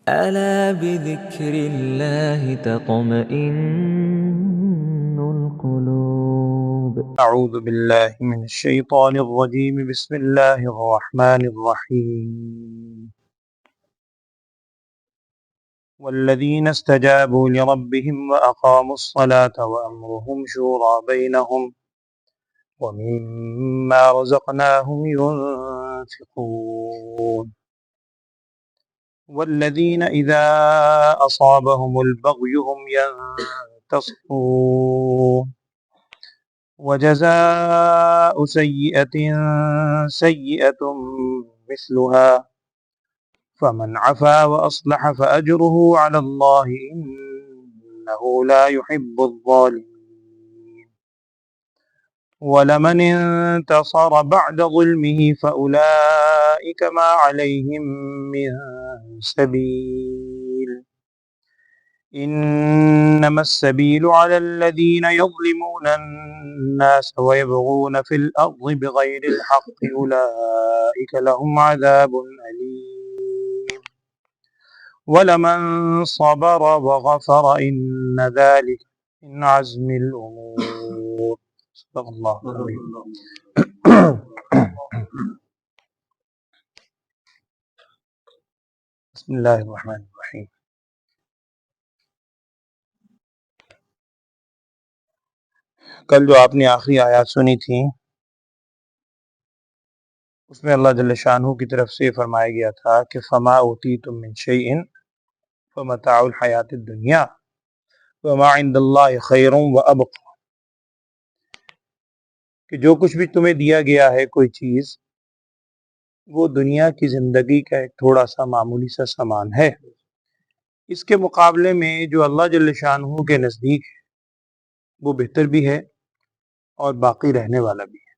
ألا بذكر الله تطمئن القلوب. أعوذ بالله من الشيطان الرجيم. بسم الله الرحمن الرحيم. والذين استجابوا لربهم وأقاموا الصلاة وأمرهم شورى بينهم ومما رزقناهم ينفقون. والذين إذا أصابهم البغي هم ينتصرون. وجزاء سيئة سيئة مثلها فمن عفا وأصلح فأجره على الله إنه لا يحب الظالمين. ولمن انتصر بعد ظلمه فأولئك ما عليهم من سبيل إنما السبيل على الذين يظلمون الناس ويبغون في الأرض بغير الحق أولئك لهم عذاب أليم. ولمن صبر وغفر إن ذلك من عزم الأمور. صدق الله العظيم. بسم اللہ الرحمن الرحیم. کل جو آپ نے آخری آیات سنی تھی اس میں اللہ جل شانہ کی طرف سے فرمایا گیا تھا کہ فما اوتیتم من شیء فمتاع الحیات الدنیا وما عند اللہ خیر وابقى، کہ جو کچھ بھی تمہیں دیا گیا ہے کوئی چیز وہ دنیا کی زندگی کا ایک تھوڑا سا معمولی سا سامان ہے، اس کے مقابلے میں جو اللہ جل شانہ کے نزدیک ہے وہ بہتر بھی ہے اور باقی رہنے والا بھی ہے۔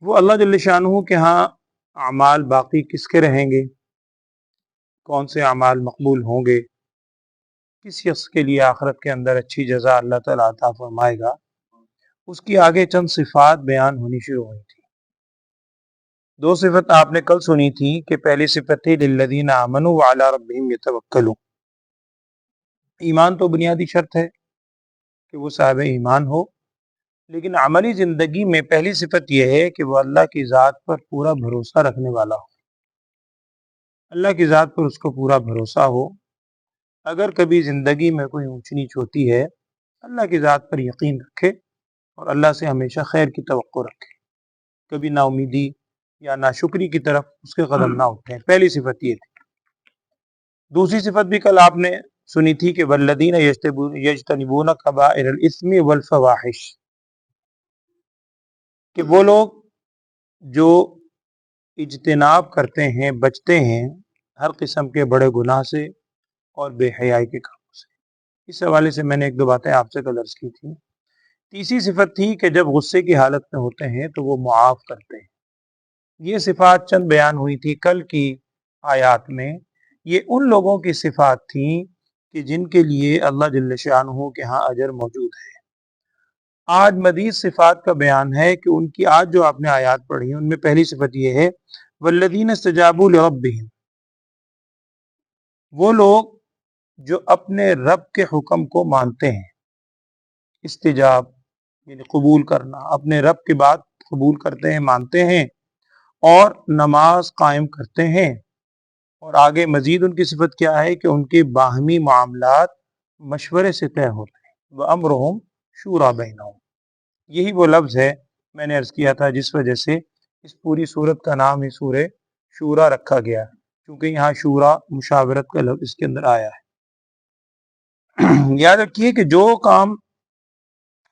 وہ اللہ جل شانہ کے ہاں اعمال باقی کس کے رہیں گے، کون سے اعمال مقبول ہوں گے، کس شخص کے لیے آخرت کے اندر اچھی جزا اللہ تعالیٰ عطا فرمائے گا، اس کی آگے چند صفات بیان ہونی شروع ہوئی تھی۔ دو صفت آپ نے کل سنی تھی کہ پہلی صفت تھی للذین آمنوا وعلی ربہم یتوکلون۔ ایمان تو بنیادی شرط ہے کہ وہ صاحب ایمان ہو، لیکن عملی زندگی میں پہلی صفت یہ ہے کہ وہ اللہ کی ذات پر پورا بھروسہ رکھنے والا ہو، اللہ کی ذات پر اس کو پورا بھروسہ ہو۔ اگر کبھی زندگی میں کوئی اونچ نیچ ہوتی ہے اللہ کی ذات پر یقین رکھے اور اللہ سے ہمیشہ خیر کی توقع رکھے، کبھی نا امیدی یا ناشکری کی طرف اس کے قدم نہ اٹھیں۔ پہلی صفت یہ تھی۔ دوسری صفت بھی کل آپ نے سنی تھی کہ والذین یجتنبون کبائر الاثم والفواحش، کہ وہ لوگ جو اجتناب کرتے ہیں، بچتے ہیں ہر قسم کے بڑے گناہ سے اور بے حیائی کے کاموں سے۔ اس حوالے سے میں نے ایک دو باتیں آپ سے کل عرض کی تھی۔ تیسری صفت تھی کہ جب غصے کی حالت میں ہوتے ہیں تو وہ معاف کرتے ہیں۔ یہ صفات چند بیان ہوئی تھی کل کی آیات میں۔ یہ ان لوگوں کی صفات تھیں کہ جن کے لیے اللہ جل شانہ کے ہاں اجر موجود ہے۔ آج مزید صفات کا بیان ہے کہ ان کی آج جو آپ نے آیات پڑھی ہیں ان میں پہلی صفت یہ ہے والذین استجابوا لربہم، وہ لوگ جو اپنے رب کے حکم کو مانتے ہیں۔ استجاب یعنی قبول کرنا، اپنے رب کی بات قبول کرتے ہیں، مانتے ہیں اور نماز قائم کرتے ہیں۔ اور آگے مزید ان کی صفت کیا ہے کہ ان کے باہمی معاملات مشورے سے طے ہوتے ہیں۔ وَأَمْرُهُمْ شُورَى بَيْنَهُمْ، یہی وہ لفظ ہے میں نے عرض کیا تھا جس وجہ سے اس پوری صورت کا نام ہی سورہ شورا رکھا گیا ہے، کیونکہ یہاں شورا مشاورت کا لفظ اس کے اندر آیا ہے۔ یاد رکھیے کہ جو کام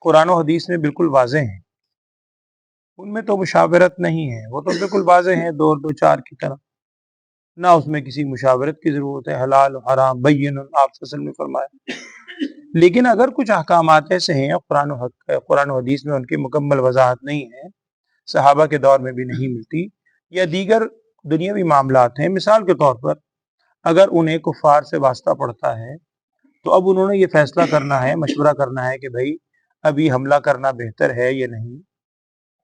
قرآن و حدیث میں بالکل واضح ہیں ان میں تو مشاورت نہیں ہے، وہ تو بالکل واضح ہیں دو دو چار کی طرح، نہ اس میں کسی مشاورت کی ضرورت ہے۔ حلال و حرام بین، آپ صلی اللہ علیہ وسلم نے فرمایا۔ لیکن اگر کچھ احکامات ایسے ہیں قرآن و حدیث میں ان کی مکمل وضاحت نہیں ہے، صحابہ کے دور میں بھی نہیں ملتی، یا دیگر دنیاوی معاملات ہیں، مثال کے طور پر اگر انہیں کفار سے واسطہ پڑتا ہے تو اب انہوں نے یہ فیصلہ کرنا ہے، مشورہ کرنا ہے کہ بھائی ابھی حملہ کرنا بہتر ہے یا نہیں،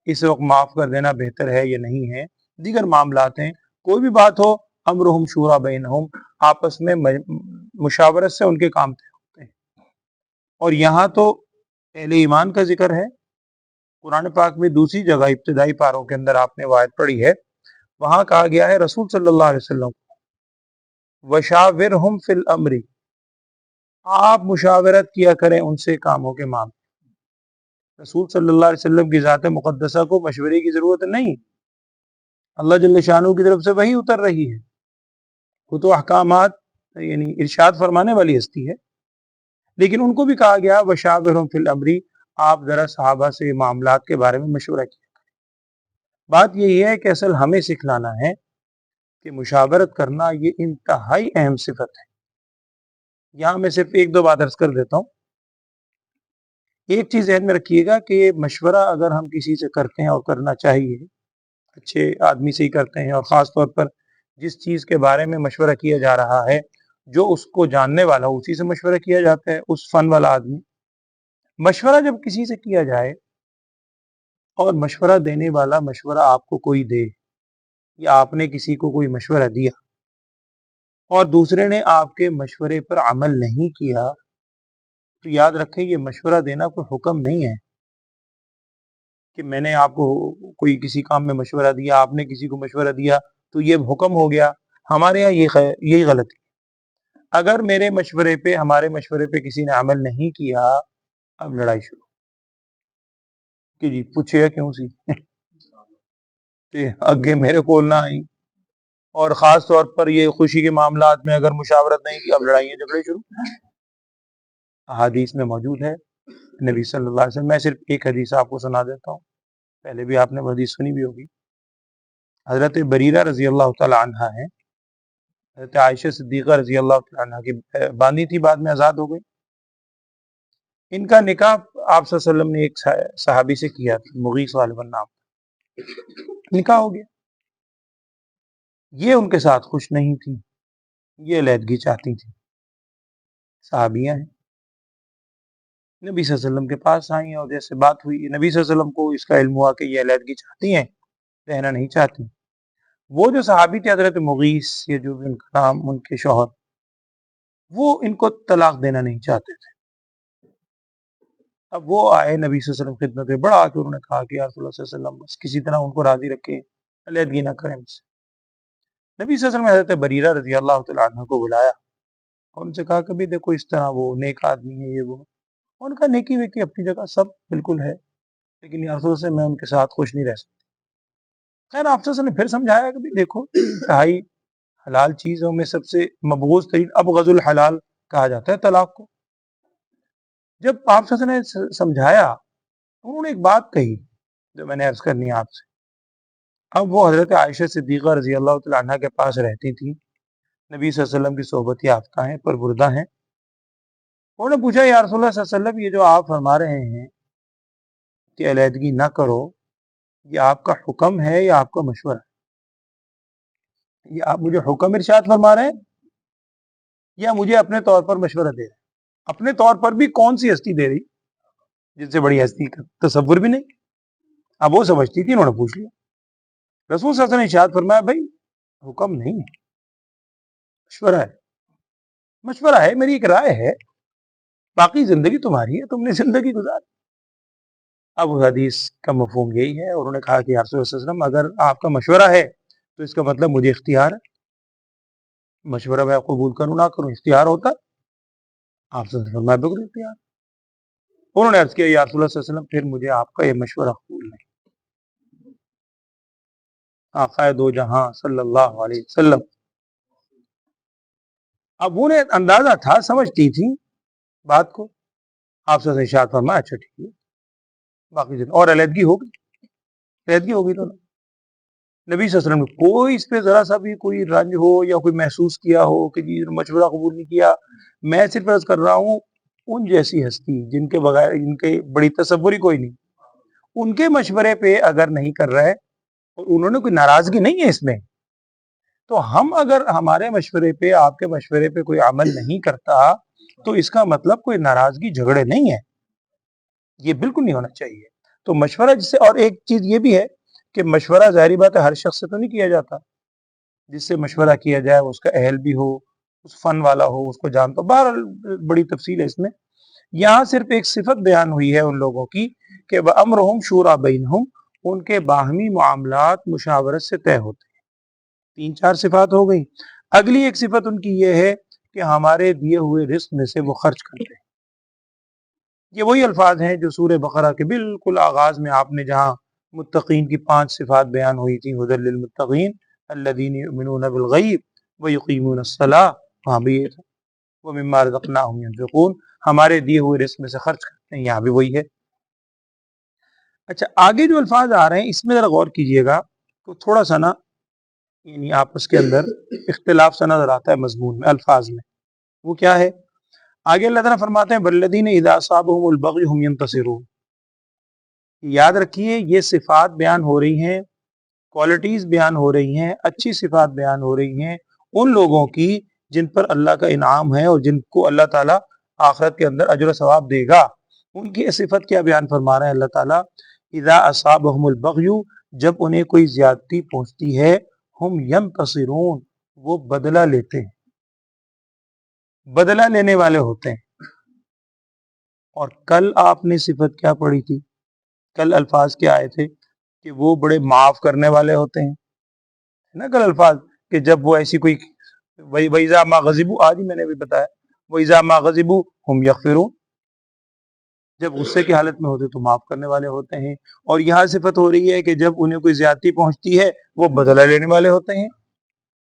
اس وقت معاف کر دینا بہتر ہے یا نہیں ہے، دیگر معاملات ہیں۔ کوئی بھی بات ہو امرہم شورا بینہم، آپس میں مشاورت سے ان کے کام طے ہوتے ہیں۔ اور یہاں تو اہل ایمان کا ذکر ہے، قرآن پاک میں دوسری جگہ ابتدائی پاروں کے اندر آپ نے آیت پڑھی ہے، وہاں کہا گیا ہے رسول صلی اللہ علیہ وسلم وشاورہم فی الامر، آپ مشاورت کیا کریں ان سے کاموں کے معاملے۔ رسول صلی اللہ علیہ وسلم کی ذات مقدسہ کو مشورے کی ضرورت نہیں، اللہ جل شانہ کی طرف سے وحی اتر رہی ہے، وہ تو احکامات یعنی ارشاد فرمانے والی ہستی ہے، لیکن ان کو بھی کہا گیا وشاورہم فی الامر، آپ ذرا صحابہ سے معاملات کے بارے میں مشورہ کیا۔ بات یہی ہے کہ اصل ہمیں سکھلانا ہے کہ مشاورت کرنا یہ انتہائی اہم صفت ہے۔ یہاں میں صرف ایک دو بات عرض کر دیتا ہوں۔ ایک چیز ذہن میں رکھیے گا کہ مشورہ اگر ہم کسی سے کرتے ہیں اور کرنا چاہیے، اچھے آدمی سے ہی کرتے ہیں، اور خاص طور پر جس چیز کے بارے میں مشورہ کیا جا رہا ہے جو اس کو جاننے والا ہو اسی سے مشورہ کیا جاتا ہے، اس فن والا آدمی۔ مشورہ جب کسی سے کیا جائے اور مشورہ دینے والا مشورہ آپ کو کوئی دے، یا آپ نے کسی کو کوئی مشورہ دیا اور دوسرے نے آپ کے مشورے پر عمل نہیں کیا، تو یاد رکھیں یہ مشورہ دینا کوئی حکم نہیں ہے کہ میں نے آپ کو کوئی کسی کام میں مشورہ دیا، آپ نے کسی کو مشورہ دیا تو یہ حکم ہو گیا۔ ہمارے یہاں یہی غلط ہے۔ اگر میرے مشورے پہ ہمارے مشورے پہ کسی نے عمل نہیں کیا، اب لڑائی شروع کہ جی پوچھے گا کیوں سی کہ اگے میرے کول نہ آئی، اور خاص طور پر یہ خوشی کے معاملات میں اگر مشاورت نہیں کی، اب لڑائیاں جھگڑے شروع۔ احادیث میں موجود ہے نبی صلی اللہ علیہ وسلم، میں صرف ایک حدیث آپ کو سنا دیتا ہوں، پہلے بھی آپ نے وہ حدیث سنی بھی ہوگی۔ حضرت بریرہ رضی اللہ تعالی عنہ ہے، حضرت عائشہ صدیقہ رضی اللہ تعالی عنہ کی باندھی تھی، بعد میں آزاد ہو گئی۔ ان کا نکاح آپ صلی اللہ علیہ وسلم نے ایک صحابی سے کیا تھا، مغیث غالباً نام، نکاح ہو گیا۔ یہ ان کے ساتھ خوش نہیں تھی، یہ علیحدگی چاہتی تھی، صحابیاں ہیں، نبی صلی اللہ علیہ وسلم کے پاس آئیں اور جیسے بات ہوئی، نبی صلی اللہ علیہ وسلم کو اس کا علم ہوا کہ یہ علیحدگی چاہتی ہیں، رہنا نہیں چاہتی۔ وہ جو صحابی تھے حضرت مغیث، یہ جو بھی ان کا نام، ان کے شوہر، وہ ان کو طلاق دینا نہیں چاہتے تھے۔ اب وہ آئے نبی صلی اللہ علیہ وسلم خدمت میں، بڑا آ کے انہوں نے کہا کہ یا رسول اللہ صلی اللہ علیہ وسلم بس کسی طرح ان کو راضی رکھیں، علیحدگی نہ کریں مجھ سے۔ نبی صلی اللہ علیہ وسلم نے حضرت بریرہ رضی اللہ تعالیٰ عنہ کو بلایا اور ان سے کہا کہ بھی دیکھو اس طرح وہ نیک آدمی ہے، یہ وہ، ان کا نیکی ویکی اپنی جگہ سب بالکل ہے، لیکن یا رسول اللہ سے میں ان کے ساتھ خوش نہیں رہ سکتا۔ خیر آپ صلی اللہ علیہ وسلم نے پھر سمجھایا کہ بھی دیکھو انتہائی حلال چیزوں میں سب سے مبغوض ترین ابغض الحلال کہا جاتا ہے طلاق کو۔ جب آپ صلی اللہ علیہ وسلم نے سمجھایا، انہوں نے ایک بات کہی جو میں نے عرض کرنی ہے آپ سے۔ اب وہ حضرت عائشہ صدیقہ رضی اللہ تعالیٰ عنہ کے پاس رہتی تھی، نبی صلی اللہ علیہ وسلم کی صحبت یافتہ ہیں، پربردہ ہیں۔ انہوں نے پوچھا یا رسول اللہ صلی اللہ علیہ وسلم یہ جو آپ فرما رہے ہیں کہ علیحدگی نہ کرو، یہ آپ کا حکم ہے یا آپ کا مشورہ ہے؟ یہ آپ مجھے حکم ارشاد فرما رہے ہیں یا مجھے اپنے طور پر مشورہ دے رہے ہیں؟ اپنے طور پر بھی کون سی ہستی دے رہی جن سے بڑی ہستی کا تصور بھی نہیں۔ اب وہ سمجھتی تھی، انہوں نے پوچھ لیا۔ رسول صلی اللہ علیہ وسلم نے ارشاد فرمایا بھائی حکم نہیں ہے، مشورہ ہے، مشورہ ہے، میری ایک رائے ہے، باقی زندگی تمہاری ہے، تم نے زندگی گزاری۔ اب حدیث کا مفہوم یہی ہے، اور انہوں نے کہا کہ یا رسول اللہ صلی اللہ علیہ وسلم اگر آپ کا مشورہ ہے تو اس کا مطلب مجھے اختیار ہے، مشورہ میں قبول کروں نہ کروں اختیار ہوتا ہے۔ آپ صلی اللہ علیہ وسلم میں بالکل اختیار۔ انہوں نے عرض کیا یا رسول اللہ صلی اللہ علیہ وسلم پھر مجھے آپ کا یہ مشورہ قبول نہیں۔ آقائے دو جہاں صلی اللہ علیہ وسلم، اب انہیں اندازہ تھا، سمجھتی تھی بات کو۔ آپ سے ارشاد فرمایا اچھا ٹھیک ہے، باقی اور علیحدگی ہوگی، علیحدگی ہوگی تو نبی صلی اللہ علیہ وسلم نے کوئی اس پہ ذرا سا بھی کوئی رنج ہو یا کوئی محسوس کیا ہو کہ جی مشورہ قبول نہیں کیا۔ میں صرف عرض کر رہا ہوں ان جیسی ہستی جن کے بغیر ان کے بڑی تصور ہی کوئی نہیں، ان کے مشورے پہ اگر نہیں کر رہے اور انہوں نے کوئی ناراضگی نہیں ہے اس میں، تو ہم اگر ہمارے مشورے پہ آپ کے مشورے پہ کوئی عمل نہیں کرتا تو اس کا مطلب کوئی ناراضگی جھگڑے نہیں ہے، یہ بالکل نہیں ہونا چاہیے۔ تو مشورہ جس سے، اور ایک چیز یہ بھی ہے کہ مشورہ ظاہری بات ہے ہر شخص سے تو نہیں کیا جاتا، جس سے مشورہ کیا جائے، اس کا اہل بھی ہو، اس فن والا ہو، اس کو جانتا ہو. بہرحال بڑی تفصیل ہے اس میں. یہاں صرف ایک صفت بیان ہوئی ہے ان لوگوں کی کہ وَأَمْرُهُمْ شُورَىٰ بَيْنَهُمْ، ان کے باہمی معاملات مشاورت سے طے ہوتے ہیں. 3-4 صفات ہو گئی. اگلی ایک صفت ان کی یہ ہے کہ ہمارے دیے ہوئے رزق میں سے وہ خرچ کرتے ہیں. یہ وہی الفاظ ہیں جو سورہ بقرہ کے بالکل آغاز میں آپ نے جہاں متقین کی 5 صفات بیان ہوئی تھی، هُدًى لِّلْمُتَّقِينَ الَّذِينَ يُؤْمِنُونَ بِالْغَيْبِ وَيُقِيمُونَ الصَّلَاةَ، وہاں بھی یہ تھا وَمِمَّا رَزَقْنَاهُمْ يُنفِقُونَ، ہمارے دیے ہوئے رزق میں سے خرچ کرتے ہیں. یہاں بھی وہی ہے. اچھا، آگے جو الفاظ آ رہے ہیں اس میں ذرا غور کیجئے گا تو تھوڑا سا نا یعنی آپس کے اندر اختلاف سا نظر آتا ہے مضمون میں، الفاظ میں. وہ کیا ہے؟ آگے اللہ تعالیٰ فرماتے ہیں وَالَّذِينَ إِذَا أَصَابَهُمُ الْبَغْيُ هُمْ يَنتَصِرُونَ. یاد رکھیے یہ صفات بیان ہو رہی ہیں، کوالٹیز بیان ہو رہی ہیں، اچھی صفات بیان ہو رہی ہیں ان لوگوں کی جن پر اللہ کا انعام ہے اور جن کو اللہ تعالیٰ آخرت کے اندر اجر و ثواب دے گا. ان کی صفت کیا بیان فرما رہے ہیں اللہ تعالیٰ؟ اذا اصابہم البغی، جب انہیں کوئی زیادتی پہنچتی ہے، ہم ینتصرون، وہ بدلہ لیتے ہیں، بدلہ لینے والے ہوتے ہیں. اور کل آپ نے صفت کیا پڑھی تھی؟ کل الفاظ کیا آئے تھے کہ وہ بڑے معاف کرنے والے ہوتے ہیں نا. کل الفاظ کہ جب وہ ایسی کوئی وَإِذَا مَا غَضِبُوا، آج ہی میں نے بھی بتایا وَإِذَا مَا غَضِبُوا هُمْ يَغْفِرُونَ، جب غصے کی حالت میں ہوتے تو معاف کرنے والے ہوتے ہیں. اور یہاں صفت ہو رہی ہے کہ جب انہیں کوئی زیادتی پہنچتی ہے وہ بدلہ لینے والے ہوتے ہیں.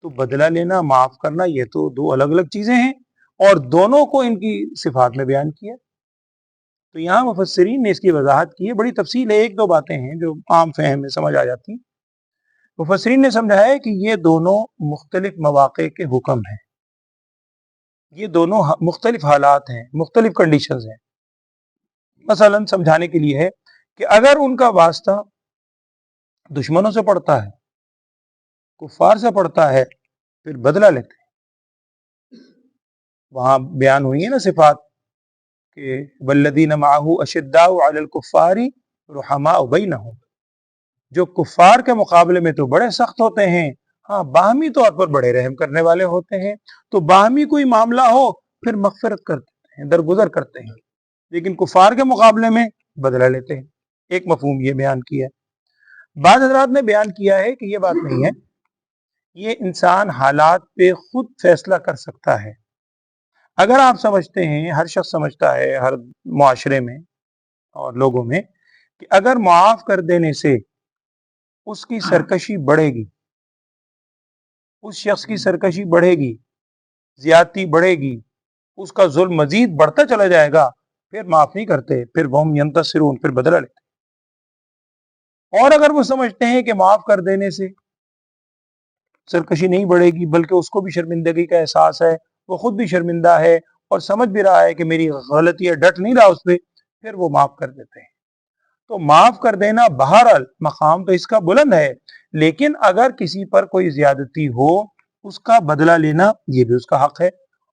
تو بدلہ لینا، معاف کرنا، یہ تو دو الگ الگ چیزیں ہیں اور دونوں کو ان کی صفات میں بیان کیا. تو یہاں مفسرین نے اس کی وضاحت کی ہے. بڑی تفصیل ہے، 1-2 باتیں ہیں جو عام فہم میں سمجھ آ جاتی ہیں. مفسرین نے سمجھا ہے کہ یہ دونوں مختلف مواقع کے حکم ہیں، یہ دونوں مختلف حالات ہیں، مختلف کنڈیشنز ہیں. مثلا سمجھانے کے لیے ہے کہ اگر ان کا واسطہ دشمنوں سے پڑتا ہے، کفار سے پڑتا ہے، پھر بدلہ لیتے ہیں. وہاں بیان ہوئی ہے نا صفات کہ والذین معہ اشداء علی الکفار رحماء بینہم، جو کفار کے مقابلے میں تو بڑے سخت ہوتے ہیں، ہاں باہمی طور پر بڑے رحم کرنے والے ہوتے ہیں. تو باہمی کوئی معاملہ ہو پھر مغفرت کرتے ہیں، درگزر کرتے ہیں، لیکن کفار کے مقابلے میں بدلہ لیتے ہیں. ایک مفہوم یہ بیان کیا ہے. بعض حضرات نے بیان کیا ہے کہ یہ بات نہیں ہے، یہ انسان حالات پہ خود فیصلہ کر سکتا ہے. اگر آپ سمجھتے ہیں، ہر شخص سمجھتا ہے ہر معاشرے میں اور لوگوں میں کہ اگر معاف کر دینے سے اس کی سرکشی بڑھے گی، اس شخص کی سرکشی بڑھے گی، زیادتی بڑھے گی، اس کا ظلم مزید بڑھتا چلا جائے گا، پھر معاف نہیں کرتے، پھر وہ ینتصرون، پھر بدلہ لیتے. اور اگر وہ سمجھتے ہیں کہ معاف کر دینے سے سرکشی نہیں بڑھے گی بلکہ اس کو بھی شرمندگی کا احساس ہے، وہ خود بھی شرمندہ ہے اور سمجھ بھی رہا ہے کہ میری غلطی ہے، ڈٹ نہیں رہا اس پہ، پھر وہ معاف کر دیتے ہیں. تو معاف کر دینا بہرحال مقام تو اس کا بلند ہے، لیکن اگر کسی پر کوئی زیادتی ہو اس کا بدلہ لینا یہ بھی اس کا حق ہے.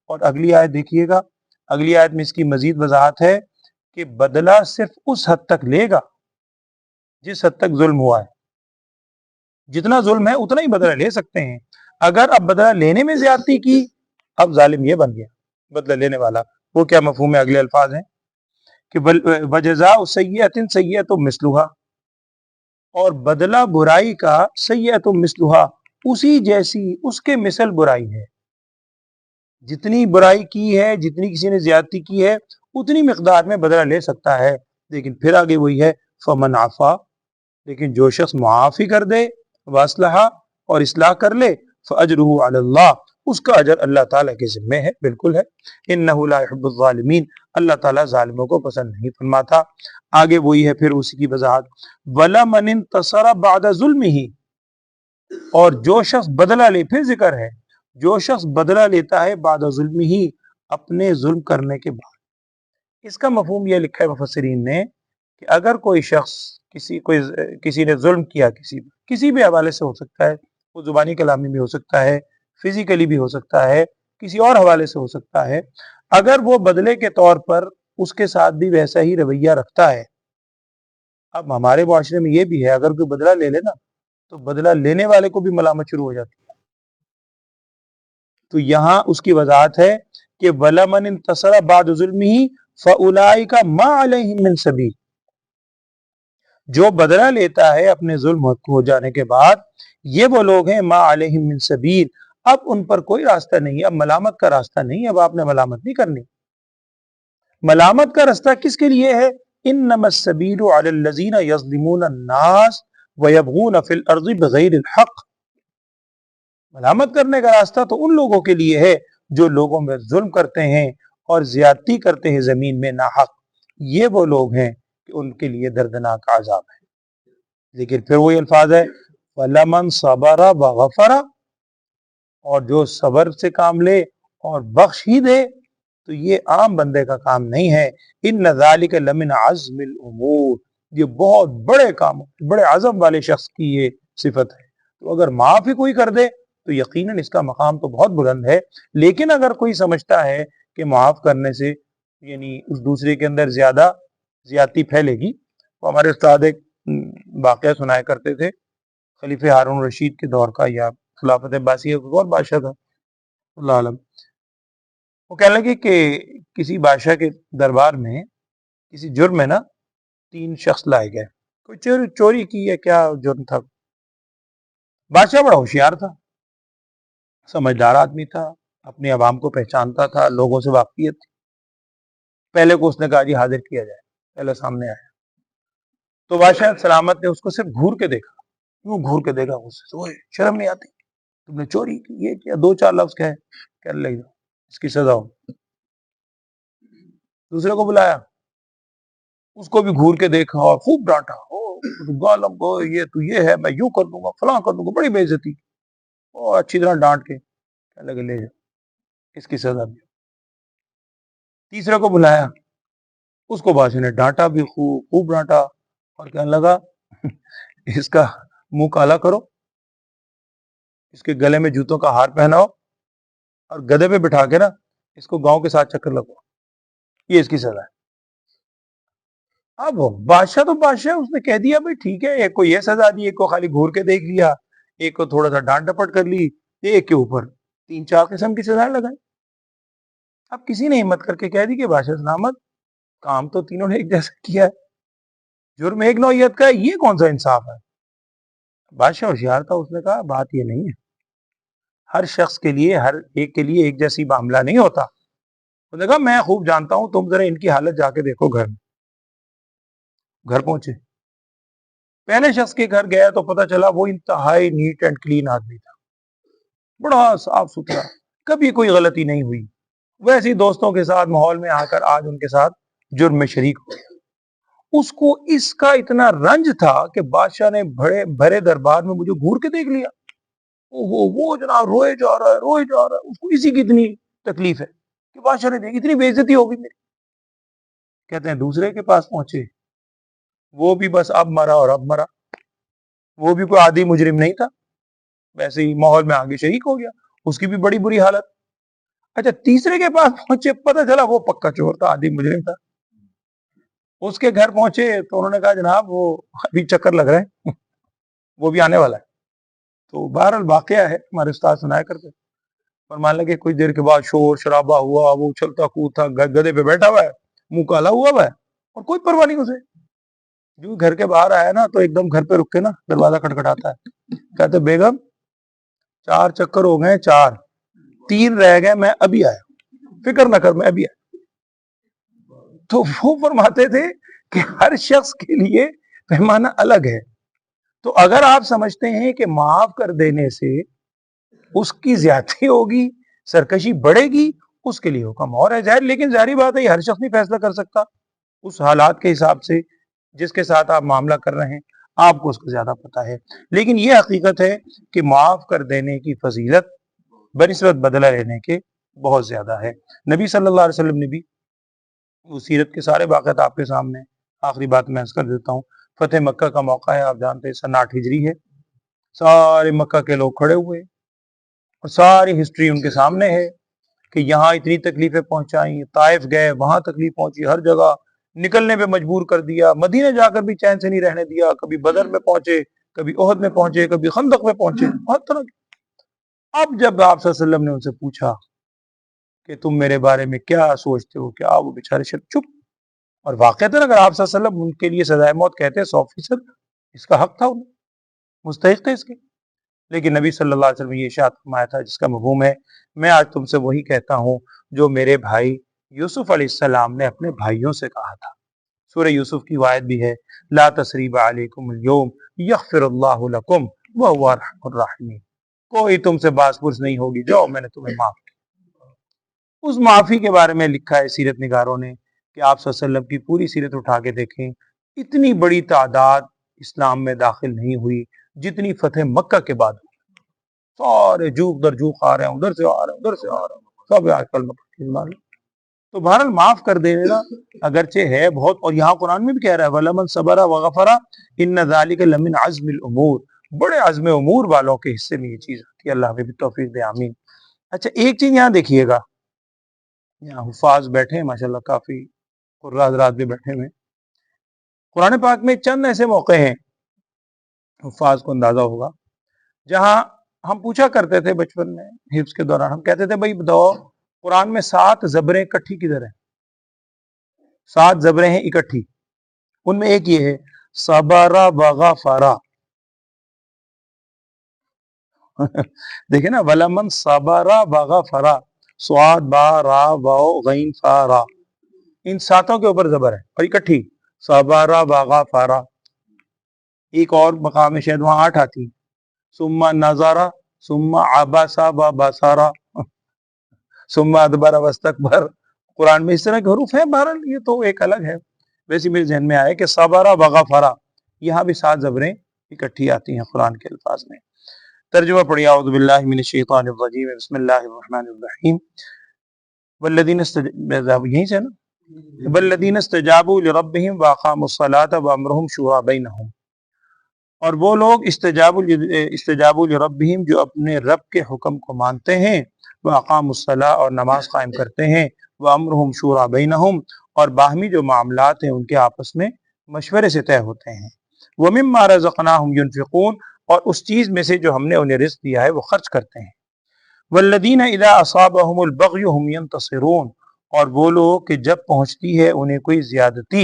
اور اگلی آیت دیکھیے گا، اگلی آیت میں اس کی مزید وضاحت ہے کہ بدلہ صرف اس حد تک لے گا جس حد تک ظلم ہوا ہے. جتنا ظلم ہے اتنا ہی بدلہ لے سکتے ہیں. اگر اب بدلہ لینے میں زیادتی کی، اب ظالم یہ بن گیا بدلہ لینے والا. وہ کیا مفہوم ہے؟ اگلے الفاظ ہیں کہ وَجَزَاءُ سَيِّئَةٍ سَيِّئَةٌ مِثْلُهَا، اور بدلہ برائی کا سیئۃ مثلها، اسی جیسی، اس کے مثل برائی ہے. جتنی برائی کی ہے، جتنی کسی نے زیادتی کی ہے، اتنی مقدار میں بدلہ لے سکتا ہے. لیکن پھر آگے وہی ہے فمن عفا، لیکن جو شخص معاف ہی کر دے، واصلح، اور اصلاح کر لے، فاجرہ علی اللہ، اس کا اجر اللہ تعالیٰ کے ذمہ ہے، بالکل ہے. انہ لا يحب الظالمین، اللہ تعالیٰ ظالموں کو پسند نہیں فرماتا. آگے وہی ہے پھر اسی کی وضاحت وَلَمَنِ انتصر بعد ظلمہ، اور جو شخص بدلہ لے، پھر ذکر ہے جو شخص بدلہ لیتا ہے بعد ظلمہ، اپنے ظلم کرنے کے بعد. اس کا مفہوم یہ لکھا ہے مفسرین نے کہ اگر کوئی شخص کسی نے ظلم کیا، کسی بھی حوالے سے ہو سکتا ہے، وہ زبانی کلامی بھی ہو سکتا ہے، فزیکلی بھی ہو سکتا ہے، کسی اور حوالے سے ہو سکتا ہے، اگر وہ بدلے کے طور پر اس کے ساتھ بھی ویسا ہی رویہ رکھتا ہے. اب ہمارے معاشرے میں یہ بھی ہے، اگر کوئی بدلہ لے لے نا تو بدلہ لینے والے کو بھی ملامت شروع ہو جاتی ہے تو یہاں اس کی وضاحت ہے کہ وَلَمَنِ انتَصَرَ بَعْدَ ظُلْمِهِ فَأُولَٰئِكَ مَا عَلَيْهِم مِّن سَبِيلٍ، جو بدلہ لیتا ہے اپنے ظلم ہو جانے کے بعد، یہ وہ لوگ ہیں ما علیہم من سبیل، اب ان پر کوئی راستہ نہیں، اب ملامت کا راستہ نہیں، اب آپ نے ملامت نہیں کرنی۔ ملامت کا راستہ کس کے لیے ہے؟ انما السبیل علی الذین یظلمون الناس ویبغون فی الارض بغیر الحق، ملامت کرنے کا راستہ تو ان لوگوں کے لیے ہے جو لوگوں میں ظلم کرتے ہیں اور زیادتی کرتے ہیں زمین میں ناحق، یہ وہ لوگ ہیں کہ ان کے لیے دردناک عذاب ہے۔ لیکن پھر وہی الفاظ ہے وَلَمَنْ صَبَرَ وَغَفَرَ، اور جو صبر سے کام لے اور بخش ہی دے تو یہ عام بندے کا کام نہیں ہے۔ إِنَّ ذَلِكَ لَمِنْ عَزْمِ الْأُمُورِ، یہ بہت بڑے کام، بڑے عزم والے شخص کی یہ صفت ہے۔ تو اگر معاف ہی کوئی کر دے تو یقیناً اس کا مقام تو بہت بلند ہے، لیکن اگر کوئی سمجھتا ہے کہ معاف کرنے سے یعنی اس دوسرے کے اندر زیادتی پھیلے گی، تو ہمارے استاد ایک واقعہ سنایا کرتے تھے خلیفہ ہارون رشید کے دور کا، یا خلافت عباسیہ کا اور بادشاہ تھا اللہ عالم۔ وہ کہنے لگے کہ کسی بادشاہ کے دربار میں کسی جرم میں نا 3 شخص لائے گئے، کوئی چوری کی ہے، کیا جرم تھا۔ بادشاہ بڑا ہوشیار تھا، سمجھدار آدمی تھا، اپنے عوام کو پہچانتا تھا، لوگوں سے واقفیت تھی۔ پہلے کو اس نے کہا جی حاضر کیا جائے، پہلے سامنے آیا تو بادشاہ سلامت نے اس کو صرف گھور کے دیکھا، یوں گھور کے دیکھا، غصے سے، اوئے شرم نہیں آتی، تم نے چوری کی، یہ کیا، 2-4 لفظ کہے، کہنے لگا اس کی سزا ہو۔ دوسرے کو بلایا، اس کو بھی گھور کے دیکھا اور خوب ڈانٹا، گالم کو، یہ تو یہ ہے، میں یوں کر دوں گا، فلاں کر دوں گا، بڑی بے عزتی، اور اچھی طرح ڈانٹ کے کہنے لگے لے جاؤ، اس کی سزا بھی۔ تیسرے کو بلایا، اس کو بادشاہ نے ڈانٹا بھی، خوب ڈانٹا، اور کہنے لگا اس کا منہ کالا کرو، اس کے گلے میں جوتوں کا ہار پہناؤ، اور گدھے پہ بٹھا کے نا اس کو گاؤں کے ساتھ چکر لگواؤ، یہ اس کی سزا ہے۔ اب بادشاہ تو بادشاہ، اس نے کہہ دیا بھائی ٹھیک ہے، ایک کو یہ سزا دی، ایک کو خالی گھور کے دیکھ لیا، ایک کو تھوڑا سا ڈانٹ ڈپٹ کر لی، ایک کے اوپر 3-4 قسم کی سزائیں لگائیں۔ اب کسی نے ہمت کر کے کہہ دی کہ بادشاہ سلامت، کام تو تینوں نے ایک جیسا کیا ہے، جرم ایک نوعیت کا ہے، یہ کون سا انصاف ہے؟ بادشاہ ہوشیار تھا، اس نے کہا بات یہ نہیں ہے، ہر شخص کے لیے، ہر ایک کے لیے ایک جیسی معاملہ نہیں ہوتا۔ اس نے کہا میں خوب جانتا ہوں، تم ذرا ان کی حالت جا کے دیکھو گھر میں۔ گھر پہنچے، پہلے شخص کے گھر گیا تو پتہ چلا وہ انتہائی نیٹ اینڈ کلین آدمی تھا، بڑا صاف ستھرا، کبھی کوئی غلطی نہیں ہوئی، ویسے ہی دوستوں کے ساتھ ماحول میں آ کر آج ان کے ساتھ جرم میں شریک ہو گیا۔ اس کو اس کا اتنا رنج تھا کہ بادشاہ نے بھرے دربار میں مجھے گھور کے دیکھ لیا، وہ جناب روئے جا رہا ہے، اس کو اسی کی اتنی تکلیف ہے کہ بادشاہ نے دیکھی، اتنی بے عزتی ہوگی میری۔ کہتے ہیں دوسرے کے پاس پہنچے، وہ بھی بس اب مرا اور اب مرا، وہ بھی کوئی عادی مجرم نہیں تھا، ویسے ہی ماحول میں آگے شریک ہو گیا، اس کی بھی بڑی بری حالت۔ اچھا تیسرے کے پاس پہنچے، پتہ چلا وہ پکا چور تھا، عادی مجرم تھا۔ اس کے گھر پہنچے تو انہوں نے کہا جناب وہ ابھی چکر لگ رہے ہیں، وہ بھی آنے والا ہے۔ تو بہرحال واقعہ ہے، ہمارے استاد سنایا کرتے، فرمان لگے کچھ دیر کے بعد شور شرابہ ہوا، وہ اچھلتا کودتا گدھے پہ بیٹھا ہوا ہے، منہ کالا ہوا ہے، اور کوئی پرواہ نہیں اسے۔ جو گھر کے باہر آیا نا تو ایک دم گھر پہ رک کے نا دروازہ کھٹکھٹاتا ہے، کہتے بیگم 4 چکر ہو گئے، 3 رہ گئے، میں ابھی آیا، فکر نہ کر میں ابھی آیا۔ تو وہ فرماتے تھے کہ ہر شخص کے لیے پیمانہ الگ ہے، تو اگر آپ سمجھتے ہیں کہ معاف کر دینے سے اس کی زیادتی ہوگی، سرکشی بڑھے گی، اس کے لیے حکم اور ہے ظاہر، لیکن ظاہری بات ہے یہ ہر شخص نہیں فیصلہ کر سکتا، اس حالات کے حساب سے جس کے ساتھ آپ معاملہ کر رہے ہیں آپ کو اس کو زیادہ پتا ہے۔ لیکن یہ حقیقت ہے کہ معاف کر دینے کی فضیلت بنسبت بدلہ لینے کے بہت زیادہ ہے۔ نبی صلی اللہ علیہ وسلم نے بھی، وہ سیرت کے سارے واقعات آپ کے سامنے، آخری بات میں عرض کر دیتا ہوں، فتح مکہ کا موقع ہے، آپ جانتے ہیں سن 8 ہجری ہے، سارے مکہ کے لوگ کھڑے ہوئے اور ساری ہسٹری ان کے سامنے ہے کہ یہاں اتنی تکلیفیں پہنچائیں، طائف گئے وہاں تکلیف پہنچی، ہر جگہ نکلنے پہ مجبور کر دیا، مدینے جا کر بھی چین سے نہیں رہنے دیا، کبھی بدر میں پہنچے، کبھی احد میں پہنچے، کبھی خندق میں پہنچے، ہر طرح اب جب آپ صلی اللہ علیہ وسلم نے ان سے پوچھا کہ تم میرے بارے میں کیا سوچتے ہو، کیا وہ بیچارے چپ. اور واقعتاً اگر آپ صلی اللہ علیہ وسلم ان کے لیے سزائے موت کہتے 100%، اس کا حق تھا، انہیں مستحق تھے اس کے. لیکن نبی صلی اللہ علیہ وسلم یہ ارشاد فرمایا تھا جس کا مفہوم ہے میں آج تم سے وہی کہتا ہوں جو میرے بھائی یوسف علیہ السلام نے اپنے بھائیوں سے کہا تھا. سورہ یوسف کی آیت بھی ہے لا تثریب علیکم اليوم یغفر اللہ لکم وہو ارحم الراحمین، کوئی تم سے باز پرس نہیں ہوگی، جاؤ میں نے تمہیں معاف کیا. اس معافی کے بارے میں لکھا ہے سیرت نگاروں نے کہ آپ صلی اللہ علیہ وسلم کی پوری سیرت اٹھا کے دیکھیں، اتنی بڑی تعداد اسلام میں داخل نہیں ہوئی جتنی فتح مکہ کے بعد ہوئی. سارے جوک در جوک آ رہے ہیں، ادھر سے آ رہے ہیں، ادھر سے آ رہے ہیں، سب آج کل مکہ. تو بہرحال معاف کر دینا اگرچہ ہے بہت، اور یہاں قرآن میں بھی کہہ رہا ہے وَلَمَنْ صَبَرَ وَغَفَرَ إِنَّ ذَلِكَ لَمِنْ عَزْمِ الْأُمُورِ، بڑے عزم امور والوں کے حصے میں یہ چیز آتی ہے. اللہ ہمیں بھی توفیق دے، آمین. اچھا ایک چیز یہاں دیکھیے گا، یہاں حفاظ بیٹھے ہیں ماشاءاللہ، کافی قرآن حضرات بھی بیٹھے ہوئے. قرآن پاک میں چند ایسے موقع ہیں، حفاظ کو اندازہ ہوگا، جہاں ہم پوچھا کرتے تھے بچپن میں حفظ کے دوران، ہم کہتے تھے بھائی بتاؤ قرآن میں 7 زبریں اکٹھی کدھر ہیں؟ 7 زبریں ہیں اکٹھی، ان میں ایک یہ ہے صبر وغفر. دیکھیں نا ولمن صبر وغفر، صاد با را واو غین فا را، ان 7 کے اوپر زبر ہے اور اکٹھی صبر وغفر. ایک اور مقام ہے شاید وہاں 8 آتی ثم نظر ثم عبس وبصر ثم ادبر واستکبر. قرآن میں اس طرح کے حروف ہیں، بہرحال یہ تو ایک الگ ہے. ویسے میرے ذہن میں آیا کہ صبر وغفر، یہاں بھی 7 زبریں اکٹھی آتی ہیں قرآن کے الفاظ میں. ترجمہ پڑھیے اعوذ باللہ من الشیطان الرجیم بسم اللہ الرحمن الرحیم. والذین یہیں سے نا والذین استجابوا لربہم واقاموا الصلاۃ وامرهم شورى بینہم، اور وہ لوگ استجابوا لربہم جو اپنے رب کے حکم کو مانتے ہیں، واقاموا الصلاۃ اور نماز قائم کرتے ہیں، وامرهم شورى بینہم اور باہمی جو معاملات ہیں ان کے آپس میں مشورے سے طے ہوتے ہیں، ومما رزقناہم ينفقون اور اس چیز میں سے جو ہم نے انہیں رزق دیا ہے وہ خرچ کرتے ہیں، والذین اذا اصابهم البغی هم ينتصرون اور وہ لوگ کہ جب پہنچتی ہے انہیں کوئی زیادتی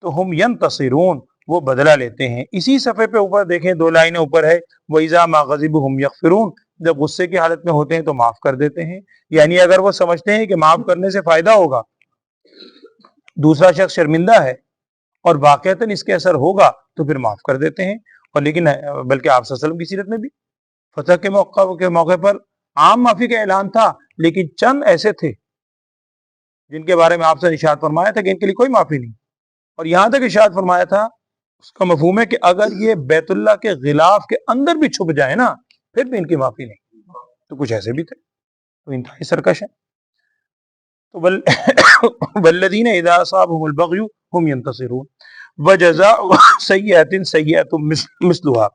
تو ہم ینتصرون وہ بدلہ لیتے ہیں. اسی صفحے پہ اوپر دیکھیں 2 لائنیں اوپر ہے وَإِذَا مَا غَضِبُوا هُمْ يَغْفِرُونَ، جب غصے کی حالت میں ہوتے ہیں تو معاف کر دیتے ہیں. یعنی اگر وہ سمجھتے ہیں کہ معاف کرنے سے فائدہ ہوگا، دوسرا شخص شرمندہ ہے اور واقعتاً اس کے اثر ہوگا تو پھر معاف کر دیتے ہیں. اور لیکن بلکہ آپ صلی اللہ علیہ وسلم کی سیرت میں بھی فتح کے موقع پر عام معافی کا اعلان تھا، لیکن چند ایسے تھے جن کے بارے میں آپ سے ارشاد فرمایا تھا کہ ان کے لیے کوئی معافی نہیں. اور یہاں تک ارشاد فرمایا تھا اس کا مفہوم ہے کہ اگر یہ بیت اللہ کے غلاف کے اندر بھی چھپ جائے نا پھر بھی ان کی معافی نہیں. تو کچھ ایسے بھی تھے تو انتہائی سرکش ہیں. تو والذین اذا اصابهم البغی هم ينتصرون وجزاء سیئۃ سیئۃ مثلها،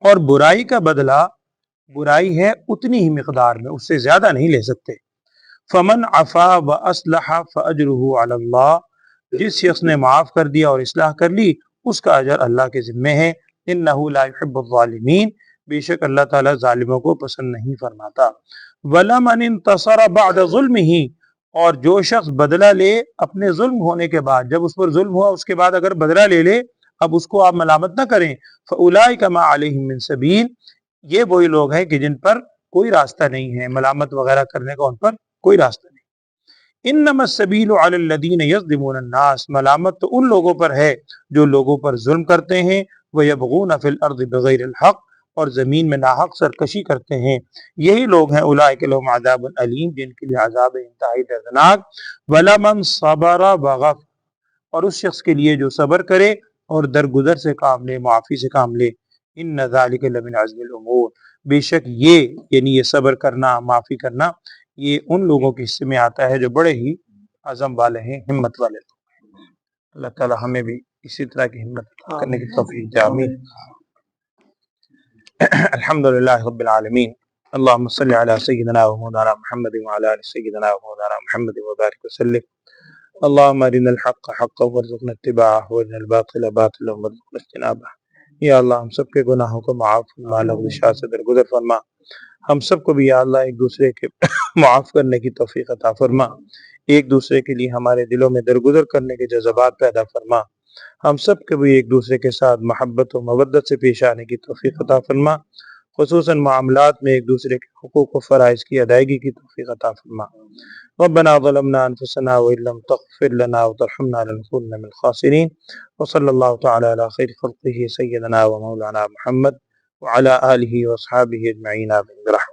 اور برائی کا بدلہ برائی ہے اتنی ہی مقدار میں، اس سے زیادہ نہیں لے سکتے. فمن عفا واصلح فاجرہ علی اللہ، جس شخص نے معاف کر دیا اور اصلاح کر لی اس کا اجر اللہ کے ذمہ ہے. انہ لا يحب الظالمین، بے شک اللہ تعالیٰ ظالموں کو پسند نہیں فرماتا. ولمن انتصر بعد ظلمہ، اور جو شخص بدلہ لے اپنے ظلم ہونے کے بعد، جب اس پر ظلم ہوا اس کے بعد اگر بدلہ لے لے، اب اس کو آپ ملامت نہ کریں. فاولئک ما علیہم من سبیل، یہ وہی لوگ ہیں کہ جن پر کوئی راستہ نہیں ہے، ملامت وغیرہ کرنے کا ان پر کوئی راستہ نہیں. انما السبیل علی الذین یظلمون الناس، ملامت تو ان لوگوں پر ہے جو لوگوں پر ظلم کرتے ہیں، ویبغون فی الارض بغیر الحق، اور زمین میں ناحق سرکشی کرتے ہیں. یہی لوگ ہیں اولئک لهم عذاب علیم، جن کے لیے عذاب انتہائی دردناک. ولمن صبر وغفر، اور اس شخص کے لیے جو صبر کرے اور درگزر سے کام لے، معافی سے کام لے. ان ذلک لمن عزم الامور، بے شک یہ یعنی یہ صبر کرنا، معافی کرنا، یہ ان لوگوں کے حصے میں آتا ہے جو بڑے ہی عزم والے ہیں، ہمت والے لوگ. اللہ تعالی ہمیں بھی اسی طرح کی ہمت کرنے کی توفیق دے، آمین. الحمدللہ رب العالمین. اللہم صلی علی سیدنا و مولانا محمد وعلی آل سیدنا و مولانا محمد وبارک وسلم. اللہم ارنا الحق حقا وارزقنا اتباعہ وارنا الباطل باطلا وارزقنا اجتنابہ. یا اللہ ہم سب کے گناہوں کو معاف فرما، لغزشات سے درگزر فرما. ہم سب کو بھی یا اللہ ایک دوسرے کے معاف کرنے کی توفیق عطا فرما، ایک دوسرے کے لیے ہمارے دلوں میں درگزر کرنے کے جذبات پیدا فرما، ہم سب کو بھی ایک دوسرے کے ساتھ محبت و مودت سے پیش آنے کی توفیق عطا فرما، خصوصاً معاملات میں ایک دوسرے کے حقوق و فرائض کی ادائیگی کی توفیق عطا فرما۔ ربنا ظلمنا انفسنا وان لم تغفر لنا وترحمنا لنكونن من الخاسرین، وصلی اللہ تعالی علی خیر خلقہ سیدنا و مولانا محمد وعلی آلہ واصحابہ اجمعین آمین برحمتہ۔